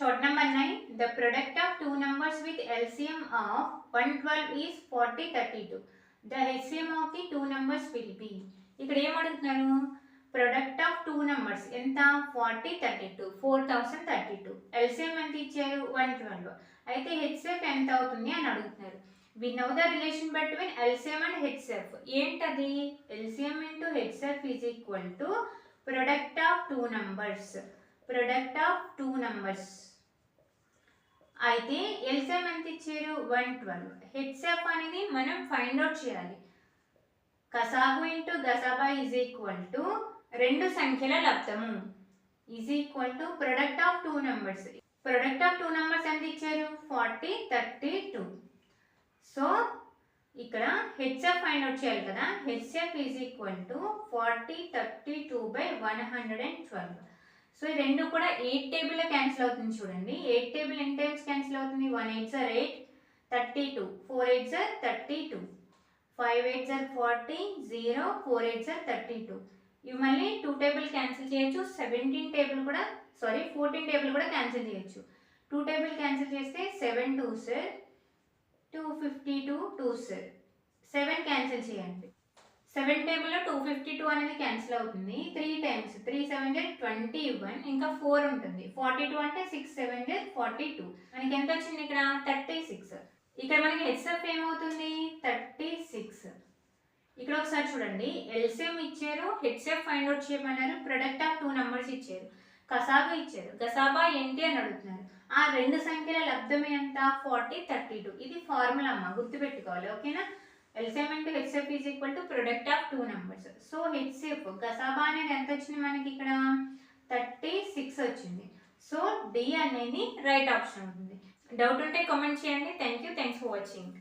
Short number 9. The product of two numbers with LCM of 112 is 4032. The HCM of the two numbers will be. ఇక్కడ ఏం అడుగుతున్నారు? Product of two numbers ఎంత 4032 4032. LCM ఎంత ఇచ్చారు 112. అయితే HCF ఎంత అవుతుంది అని అడుగుతున్నారు. We know the relation between LCM and HCF. ఏంటది? LCM into HCF is equal to product of two numbers. Product of two numbers. అయితే LCM ఎంత ఇచ్చారు 112. HCF అనేది మనం ఫైండ్ అవుట్ చేయాలి. కసాగు ఇంటూ గసాబా ఈజ్ ఈక్వల్ టు రెండు సంఖ్యల లబ్ధము is equal to product of two numbers. Product of two numbers ఎంత ఇచ్చారు 40 32. సో ఇక్కడ హెచ్ఎఫ్ ఫైండ్ అవుట్ చేయాలి కదా. HF is equal to 40 32 by 112. So ఈ రెండు కూడా 8 టేబుల్లో క్యాన్సిల్ అవుతుంది చూడండి. 8 టేబుల్ ఎన్ని టైమ్స్ క్యాన్సిల్ అవుతుంది? 1 8 are 8 32, 4 8 are 32, 5 8 are 40, 0 4 8 are 32. ఇవి మళ్ళీ 2 టేబుల్ క్యాన్సిల్ చేయొచ్చు. 14 టేబుల్ కూడా క్యాన్సిల్ చేయొచ్చు. 2 టేబుల్ క్యాన్సిల్ చేస్తే 7 2s 252 2s 7 క్యాన్సిల్ చేయండి. 7 టేబుల్లో 252 అనేది క్యాన్సిల్ అవుతుంది. 3 టైమ్స్ 3 7 21, ఇంకా 4 ఉంటుంది. 42 అంటే 6 7 42. మనకి ఎంత వచ్చింది ఇక్కడ 36. ఇక్కడ మనకి హెచ్ఎఫ్ ఏమవుతుంది 36. ఇక్కడ ఒకసారి చూడండి, ఎల్సిఎం ఇచ్చారు, హెచ్ఎఫ్ ఫైండ్ అవుట్ చేయమన్నారు, ప్రొడక్ట్ ఆఫ్ టూ నెంబర్స్ ఇచ్చారు, కసాబా ఇచ్చారు, గసాబా ఏంటి అని అడుగుతున్నారు. ఆ రెండు సంఖ్యల లబ్ధం ఎంత 40 32. ఇది ఫార్ములా అమ్మ, గుర్తుపెట్టుకోవాలి. ఓకేనా? LCM into HCF is equal to product of two numbers. So HCF గసాబా అనేది ఎంత వచ్చింది మనకి ఇక్కడ 36 వచ్చింది. సో D అనేది రైట్ ఆప్షన్ ఉంటుంది. డౌట్ ఉంటే కామెంట్ చేయండి. Thanks for watching.